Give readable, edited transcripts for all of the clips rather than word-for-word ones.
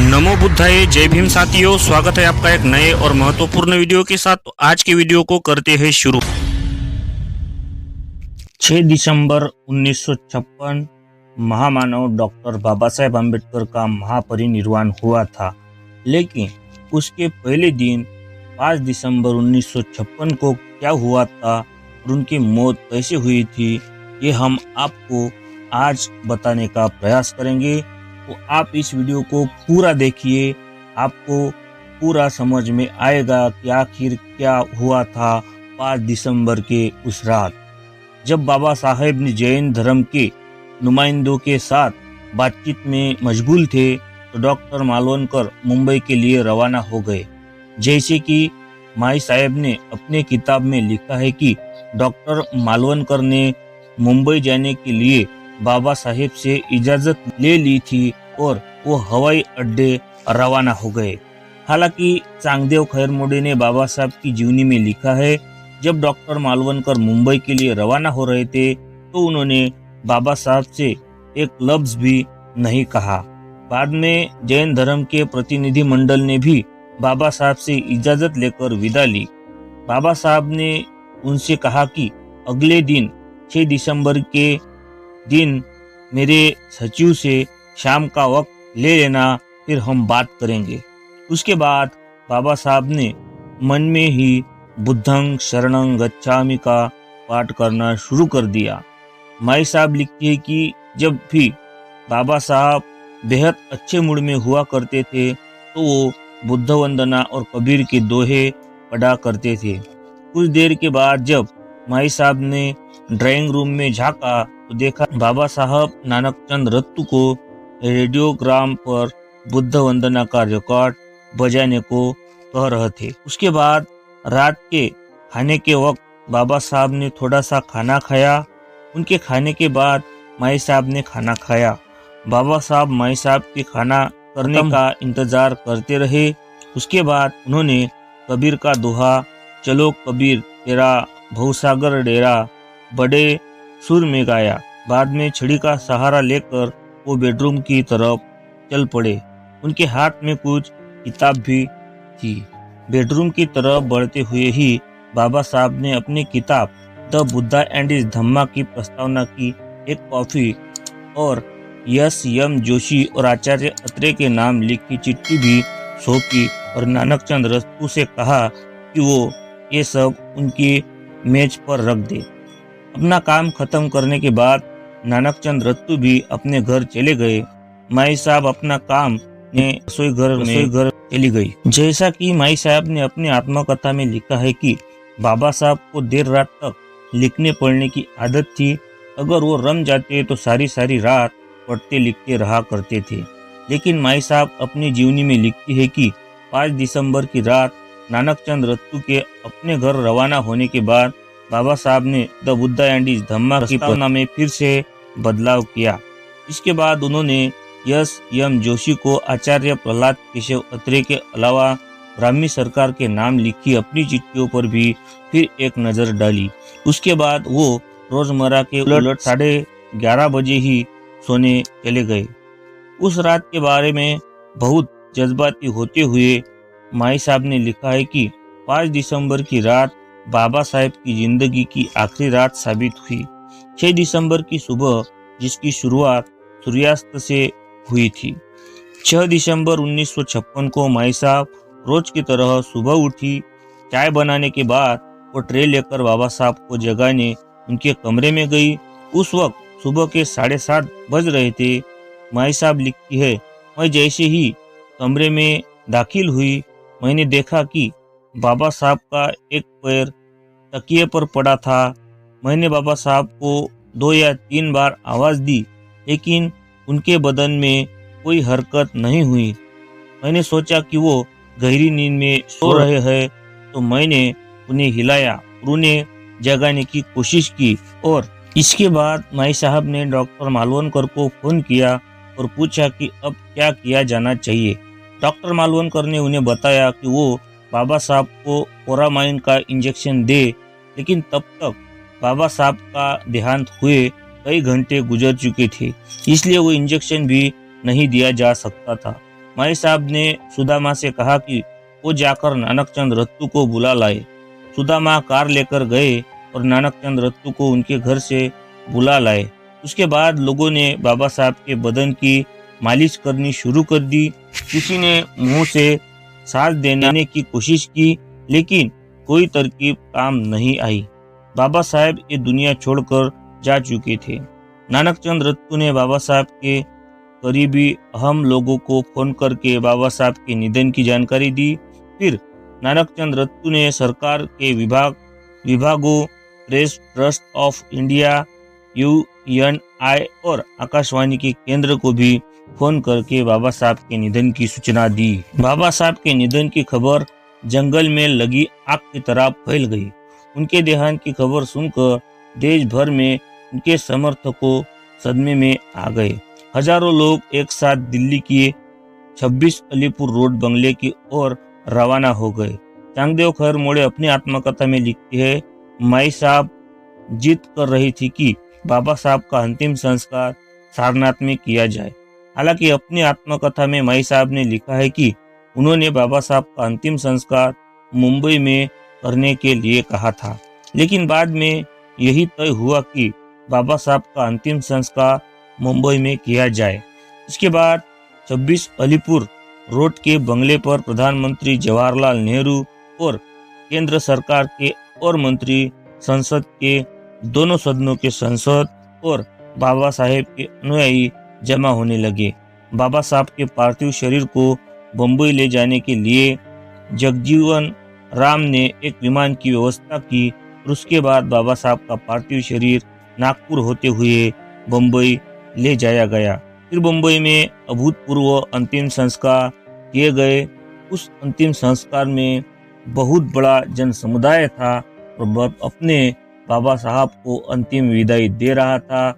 नमो बुद्धाय। जय भीम साथियों, स्वागत है आपका एक नए और महत्वपूर्ण वीडियो के साथ। तो आज के वीडियो को करते हैं शुरू। 6 दिसंबर 1956 महामानव डॉक्टर बाबा साहेब अम्बेडकर का महापरिनिर्वाण हुआ था, लेकिन उसके पहले दिन 5 दिसंबर 1956 को क्या हुआ था और उनकी मौत कैसे हुई थी, ये हम आपको आज बताने का प्रयास करेंगे। तो आप इस वीडियो को पूरा देखिए, आपको पूरा समझ में आएगा कि आखिर क्या हुआ था 5 दिसंबर के उस रात, जब बाबा साहेब ने जैन धर्म के नुमाइंदों के साथ बातचीत में मशगूल थे तो डॉक्टर मालवणकर मुंबई के लिए रवाना हो गए। जैसे कि माई साहेब ने अपने किताब में लिखा है कि डॉक्टर मालवणकर ने मुंबई जाने के लिए बाबा साहेब से इजाजत ले ली थी और वो हवाई अड्डे रवाना हो गए। हालांकि चांगदेव खैरमोड़े ने बाबा साहब की जीवनी में लिखा है, जब डॉक्टर मालवणकर मुंबई के लिए रवाना हो रहे थे तो उन्होंने बाबा साहब से एक लफ्ज भी नहीं कहा। बाद में जैन धर्म के प्रतिनिधि मंडल ने भी बाबा साहब से इजाजत लेकर विदा ली। बाबा साहब ने उनसे कहा कि अगले दिन 6 दिसंबर के दिन मेरे सचिव से शाम का वक्त ले लेना, फिर हम बात करेंगे। उसके बाद बाबा साहब ने मन में ही बुद्धं शरणं गच्छामि का पाठ करना शुरू कर दिया। माई साहब लिखती है कि जब भी बाबा साहब बेहद अच्छे मूड में हुआ करते थे तो वो बुद्ध वंदना और कबीर के दोहे पढ़ा करते थे। कुछ देर के बाद जब माई साहब ने ड्राइंग रूम में झांका तो देखा बाबा साहब नानकचंद रत्तू को रेडियोग्राम पर बुद्ध वंदना का रिकॉर्ड बजाने को कह रहे थे। उसके बाद रात के खाने के वक्त बाबा साहब ने थोड़ा सा खाना खाया। उनके खाने के बाद माई साहब ने खाना खाया। बाबा साहब माई साहब के खाना करने का इंतजार करते रहे। उसके बाद उन्होंने कबीर का दोहा चलो कबीर तेरा भवसागर डेरा बड़े सुर में गाया। बाद में छड़ी का सहारा लेकर वो बेडरूम की तरफ चल पड़े। उनके हाथ में कुछ किताब भी थी। बेडरूम की तरफ बढ़ते हुए ही बाबा साहब ने अपनी किताब द बुद्धा एंड हिज धम्मा की प्रस्तावना की, एक कॉफी और एस एम जोशी और आचार्य अत्रे के नाम लिखी चिट्ठी भी सौंपी और नानकचंद रत्तू से कहा कि वो ये सब उनकी मेज पर रख दे। अपना काम खत्म करने के बाद नानकचंद रत्तू भी अपने घर चले गए। माई साहब अपना काम ने रसोई घर चली गई। जैसा कि माई साहब ने अपनी आत्मकथा में लिखा है कि बाबा साहब को देर रात तक लिखने पढ़ने की आदत थी। अगर वो रम जाते तो सारी रात पढ़ते लिखते रहा करते थे। लेकिन माई साहब अपनी जीवनी में लिखती है कि 5 दिसंबर की रात नानकचंद रत्तू के अपने घर रवाना होने के बाद बाबा साहब ने द बुद्धा एंड हिज धम्मा की प्रस्तावना में फिर से बदलाव किया। इसके बाद उन्होंने एस एम जोशी को आचार्य प्रहलाद केशव अत्रे के अलावा ब्राह्मी सरकार के नाम लिखी अपनी चिट्ठियों पर भी फिर एक नजर डाली। उसके बाद वो रोजमर्रा के उलट 11:30 बजे ही सोने चले गए। उस रात के बारे में बहुत जज्बाती होते हुए माई साहब ने लिखा है कि 5 दिसंबर की रात बाबा साहेब की जिंदगी की आखिरी रात साबित हुई। 6 दिसंबर की सुबह जिसकी शुरुआत सूर्यास्त से हुई थी। 6 दिसंबर 1956 को माई साहब रोज की तरह सुबह उठी। चाय बनाने के बाद वो ट्रे लेकर बाबा साहब को जगाने उनके कमरे में गई। उस वक्त सुबह के 7:30 बज रहे थे। माई साहब लिखती है, मैं जैसे ही कमरे में दाखिल हुई मैंने देखा कि बाबा साहब का एक पैर तकिए पर पड़ा था। मैंने बाबा साहब को 2 या 3 बार आवाज दी, लेकिन उनके बदन में कोई हरकत नहीं हुई। मैंने सोचा कि वो गहरी नींद में सो रहे हैं, तो मैंने उन्हें हिलाया और उन्हें जगाने की कोशिश की। और इसके बाद माई साहब ने डॉक्टर मालवणकर को फोन किया और पूछा कि अब क्या किया जाना चाहिए। डॉक्टर मालवणकर ने उन्हें बताया कि वो बाबा साहब को कोरामाइन का इंजेक्शन दे, लेकिन तब तक बाबा साहब का देहांत हुए कई घंटे गुजर चुके थे, इसलिए वो इंजेक्शन भी नहीं दिया जा सकता था। माई साहब ने सुदामा से कहा कि वो जाकर नानकचंद रत्तू को बुला लाए। सुदामा कार लेकर गए और नानकचंद रत्तू को उनके घर से बुला लाए। उसके बाद लोगों ने बाबा साहब के बदन की मालिश करनी शुरू कर दी। किसी ने मुंह से सांस देने की कोशिश की, लेकिन कोई तरकीब काम नहीं आई। बाबा साहब ये दुनिया छोड़कर जा चुके थे। नानकचंद रत्तू ने बाबा साहब के करीबी अहम लोगों को फोन करके बाबा साहब के निधन की जानकारी दी। फिर नानकचंद रत्तू ने सरकार के विभागों, press trust of India, UNI और आकाशवाणी के केंद्र को भी फोन करके बाबा साहब के निधन की सूचना दी। बाबा साहब के निधन की खबर जंगल में लगी आग की तरह फैल गई। उनके देहांत की खबर सुनकर देश भर में उनके समर्थकों सदमे में आ गए। हजारों लोग एक साथ दिल्ली के 26 अलीपुर रोड बंगले की ओर रवाना हो गए। चांगदेव खैर मोड़े अपनी आत्मकथा में लिखती है, माई साहब जिद कर रही थी कि बाबा साहब का अंतिम संस्कार सारनाथ में किया जाए। हालांकि अपनी आत्मकथा में माई साहब ने लिखा है कि उन्होंने बाबा साहब का अंतिम संस्कार मुंबई में करने के लिए कहा था, लेकिन बाद में यही तय हुआ कि बाबा साहब का अंतिम संस्कार मुंबई में किया जाए। इसके बाद 26 अलीपुर रोड के बंगले पर प्रधानमंत्री जवाहरलाल नेहरू और केंद्र सरकार के और मंत्री, संसद के दोनों सदनों के सांसद और बाबा साहेब के अनुयायी जमा होने लगे। बाबा साहब के पार्थिव शरीर को बम्बई ले जाने के लिए जगजीवन राम ने एक विमान की व्यवस्था की और उसके बाद बाबा साहब का पार्थिव शरीर नागपुर होते हुए बम्बई ले जाया गया। फिर बम्बई में अभूतपूर्व अंतिम संस्कार किए गए। उस अंतिम संस्कार में बहुत बड़ा जन समुदाय था और अपने बाबा साहब को अंतिम विदाई दे रहा था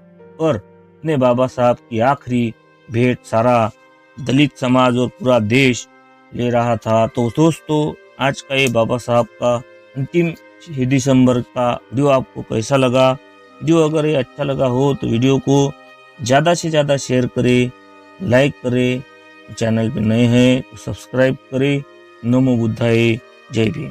और अपने बाबा साहब की आखिरी भेंट सारा दलित समाज और पूरा देश ले रहा था। तो दोस्तों, आज का ये बाबा साहब का अंतिम 6 दिसंबर का वीडियो आपको कैसा लगा? वीडियो अगर ये अच्छा लगा हो तो वीडियो को ज़्यादा से ज़्यादा शेयर करें, लाइक करें, चैनल पे नए हैं तो सब्सक्राइब करें। नमो बुद्धाय, जय भीम।